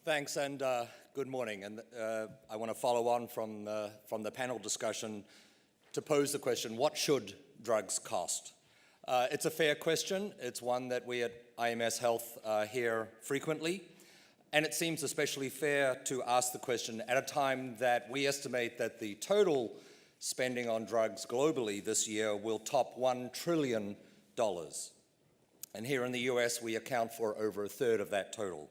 Thanks, and good morning. And I want to follow on from the panel discussion to pose the question, what should drugs cost? It's a fair question. It's one that we at IMS Health hear frequently. And it seems especially fair to ask the question at a time that we estimate that the total spending on drugs globally this year will top $1 trillion. And here in the US, we account for over a third of that total.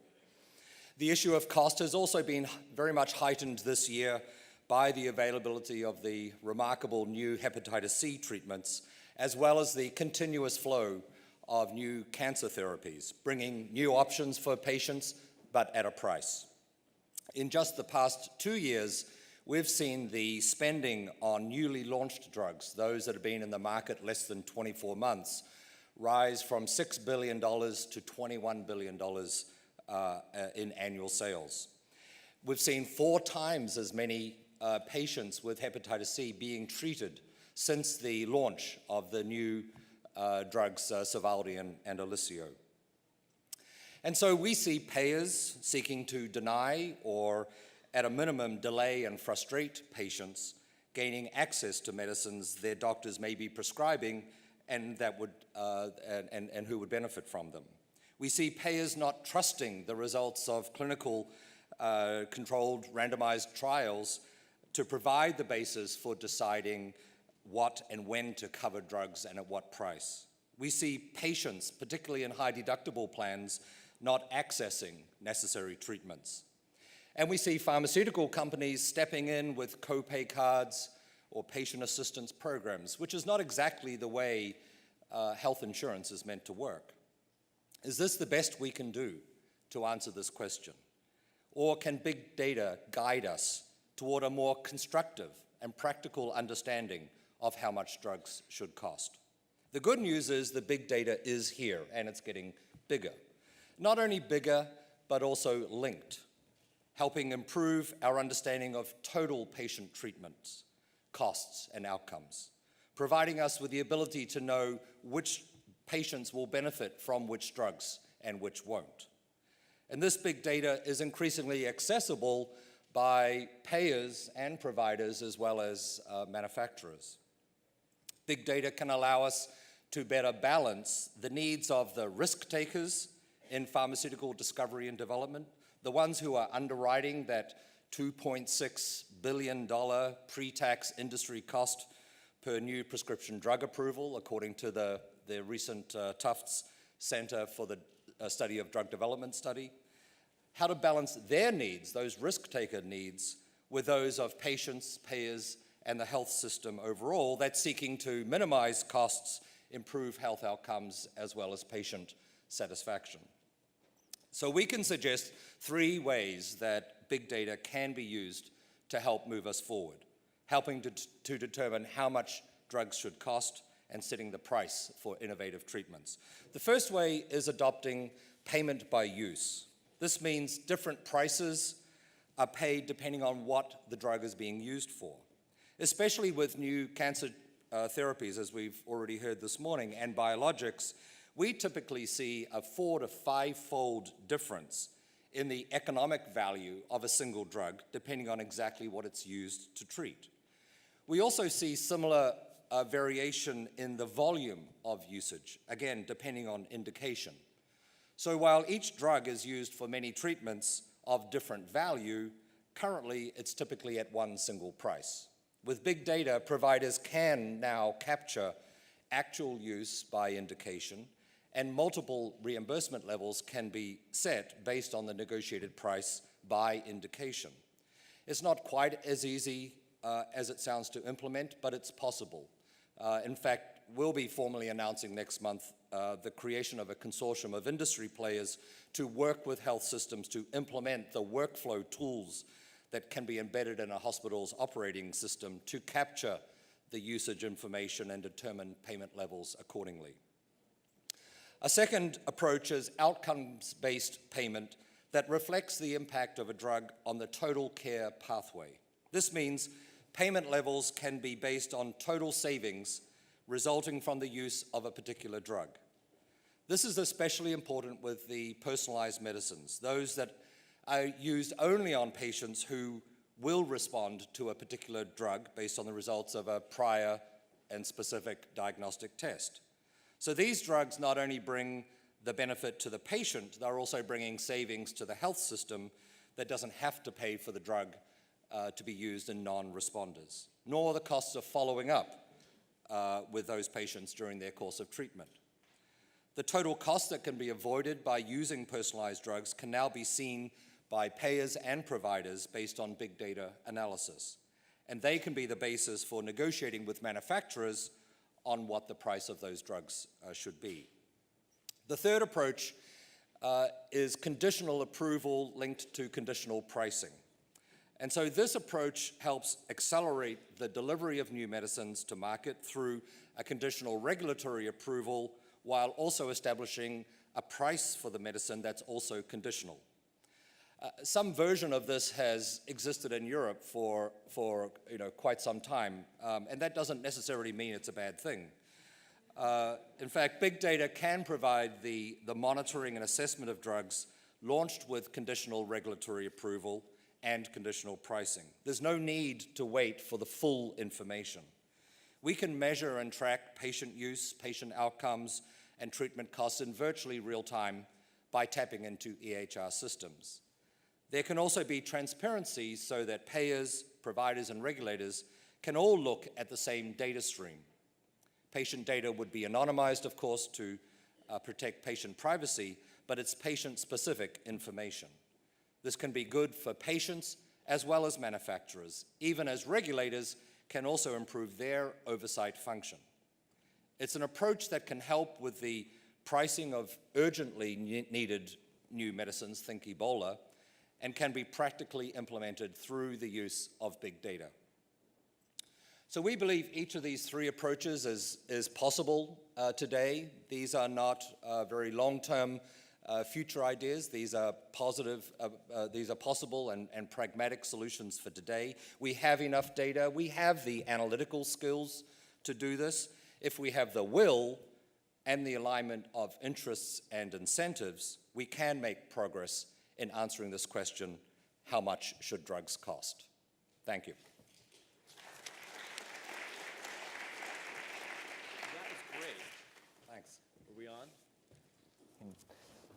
The issue of cost has also been very much heightened this year by the availability of the remarkable new hepatitis C treatments, as well as the continuous flow of new cancer therapies, bringing new options for patients, but at a price. In just the past 2 years, we've seen the spending on newly launched drugs, those that have been in the market less than 24 months, rise from $6 billion to $21 billion in annual sales. We've seen 4 times as many patients with hepatitis C being treated since the launch of the new drugs Sovaldi and Alisio. And so we see payers seeking to deny or at a minimum delay and frustrate patients gaining access to medicines their doctors may be prescribing and that would and who would benefit from them. We see payers not trusting the results of clinical controlled randomized trials to provide the basis for deciding what and when to cover drugs and at what price. We see patients, particularly in high deductible plans, not accessing necessary treatments. And we see pharmaceutical companies stepping in with copay cards or patient assistance programs, which is not exactly the way health insurance is meant to work. Is this the best we can do to answer this question? Or can big data guide us toward a more constructive and practical understanding of how much drugs should cost? The good news is the big data is here and it's getting bigger. Not only bigger, but also linked, helping improve our understanding of total patient treatments, costs, and outcomes, providing us with the ability to know which patients will benefit from which drugs and which won't. And this big data is increasingly accessible by payers and providers as well as manufacturers. Big data can allow us to better balance the needs of the risk takers in pharmaceutical discovery and development, the ones who are underwriting that $2.6 billion pre-tax industry cost per new prescription drug approval, according to the recent Tufts Center for the Study of Drug Development study, how to balance their needs, those risk-taker needs, with those of patients, payers, and the health system overall that's seeking to minimize costs, improve health outcomes, as well as patient satisfaction. So we can suggest 3 ways that big data can be used to help move us forward, helping to determine how much drugs should cost and setting the price for innovative treatments. The first way is adopting payment by use. This means different prices are paid depending on what the drug is being used for, especially with new cancer therapies, as we've already heard this morning, and biologics. We typically see a 4- to 5-fold difference in the economic value of a single drug, depending on exactly what it's used to treat. We also see similar variation in the volume of usage, again, depending on indication. So while each drug is used for many treatments of different value, currently it's typically at one single price. With big data, providers can now capture actual use by indication, and multiple reimbursement levels can be set based on the negotiated price by indication. It's not quite as easy as it sounds to implement, but it's possible. In fact, we'll be formally announcing next month the creation of a consortium of industry players to work with health systems to implement the workflow tools that can be embedded in a hospital's operating system to capture the usage information and determine payment levels accordingly. A second approach is outcomes-based payment that reflects the impact of a drug on the total care pathway. This means payment levels can be based on total savings resulting from the use of a particular drug. This is especially important with the personalized medicines, those that are used only on patients who will respond to a particular drug based on the results of a prior and specific diagnostic test. So these drugs not only bring the benefit to the patient, they're also bringing savings to the health system that doesn't have to pay for the drug to be used in non-responders, nor the costs of following up with those patients during their course of treatment. The total cost that can be avoided by using personalized drugs can now be seen by payers and providers based on big data analysis. And they can be the basis for negotiating with manufacturers on what the price of those drugs should be. The third approach is conditional approval linked to conditional pricing. And so this approach helps accelerate the delivery of new medicines to market through a conditional regulatory approval while also establishing a price for the medicine that's also conditional. Some version of this has existed in Europe for quite some time, and that doesn't necessarily mean it's a bad thing. In fact, big data can provide the monitoring and assessment of drugs launched with conditional regulatory approval and conditional pricing. There's no need to wait for the full information. We can measure and track patient use, patient outcomes, and treatment costs in virtually real time by tapping into EHR systems. There can also be transparency so that payers, providers, and regulators can all look at the same data stream. Patient data would be anonymized, of course, to protect patient privacy, but it's patient-specific information. This can be good for patients as well as manufacturers, even as regulators can also improve their oversight function. It's an approach that can help with the pricing of urgently needed new medicines, think Ebola, and can be practically implemented through the use of big data. So we believe each of these three approaches is possible today. These are not very long-term future ideas. These are possible and pragmatic solutions for today. We have enough data. We have the analytical skills to do this. If we have the will and the alignment of interests and incentives, we can make progress in answering this question, how much should drugs cost? Thank you. That was great. Thanks. Are we on?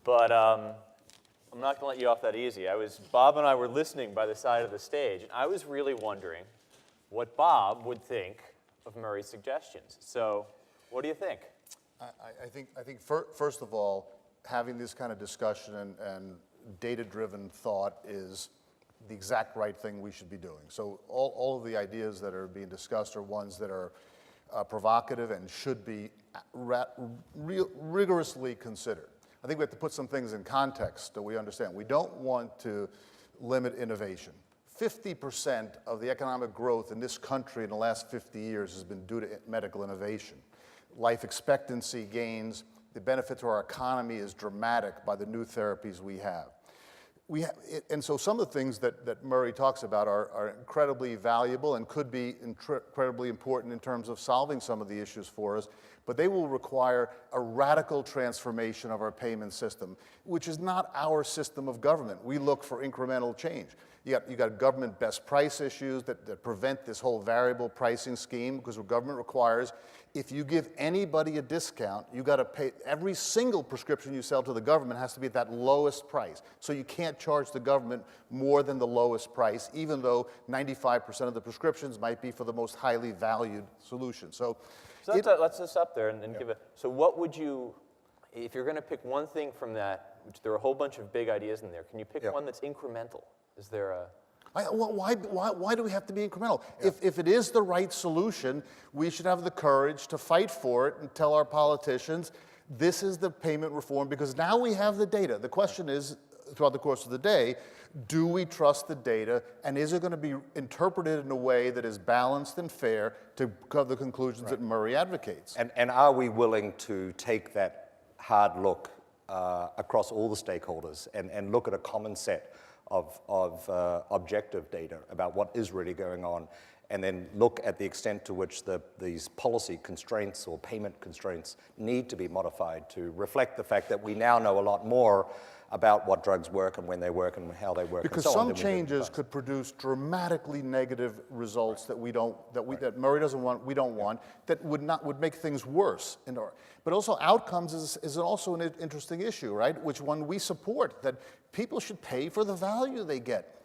But I'm not going to let you off that easy. Bob and I were listening by the side of the stage, and I was really wondering what Bob would think of Murray's suggestions. So what do you think? I think first of all, having this kind of discussion and data-driven thought is the exact right thing we should be doing. So all of the ideas that are being discussed are ones that are provocative and should be rigorously considered. I think we have to put some things in context that we understand. We don't want to limit innovation. 50% of the economic growth in this country in the last 50 years has been due to medical innovation. Life expectancy gains, the benefit to our economy is dramatic by the new therapies we have. And so some of the things that Murray talks about are incredibly valuable and could be incredibly important in terms of solving some of the issues for us, but they will require a radical transformation of our payment system, which is not our system of government. We look for incremental change. You got government best price issues that prevent this whole variable pricing scheme, because what government requires, if you give anybody a discount, you got to pay, every single prescription you sell to the government has to be at that lowest price. So you can't charge the government more than the lowest price, even though 95% of the prescriptions might be for the most highly valued solution. So let's just stop there and give it. So what would you, if you're going to pick one thing from that, which there are a whole bunch of big ideas in there, can you pick one that's incremental? Is there a... Why do we have to be incremental? Yeah. If it is the right solution, we should have the courage to fight for it and tell our politicians, this is the payment reform, because now we have the data. The question is, throughout the course of the day, do we trust the data, and is it going to be interpreted in a way that is balanced and fair to cover the conclusions that Murray advocates? And are we willing to take that hard look across all the stakeholders and look at a common set of objective data about what is really going on, and then look at the extent to which these policy constraints or payment constraints need to be modified to reflect the fact that we now know a lot more about what drugs work and when they work and how they work. Because and so on, some then we do changes advice. could produce dramatically negative results that that Murray doesn't want, we don't want, that would make things worse. But also outcomes is also an interesting issue, right? Which one we support, that people should pay for the value they get.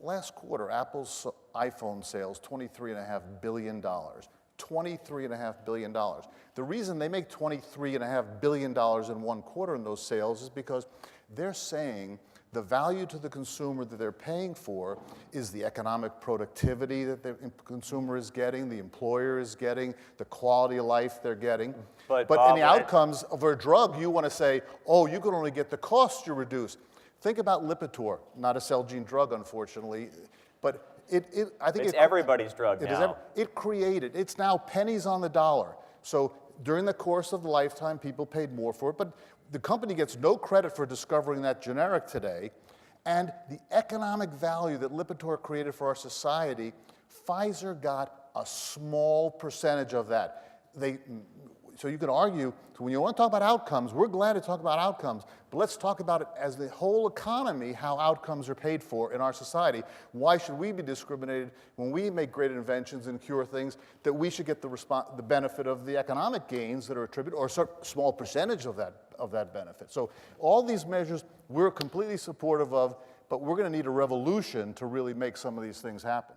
Last quarter, Apple's iPhone sales, $23.5 billion. $23.5 billion. The reason they make $23.5 billion in one quarter in those sales is because they're saying the value to the consumer that they're paying for is the economic productivity that the consumer is getting, the employer is getting, the quality of life they're getting. But Bob, in the outcomes of a drug, you want to say, oh, you can only get the cost you reduce. Think about Lipitor, not a Celgene drug, unfortunately, but I think it's everybody's drug now. It's now pennies on the dollar. So during the course of the lifetime, people paid more for it, but the company gets no credit for discovering that generic today. And the economic value that Lipitor created for our society, Pfizer got a small percentage of that. So you can argue, so when you want to talk about outcomes, we're glad to talk about outcomes, but let's talk about it as the whole economy, how outcomes are paid for in our society. Why should we be discriminated when we make great inventions and cure things, that we should get the benefit of the economic gains that are attributed, or a small percentage of that benefit? So all these measures we're completely supportive of, but we're going to need a revolution to really make some of these things happen.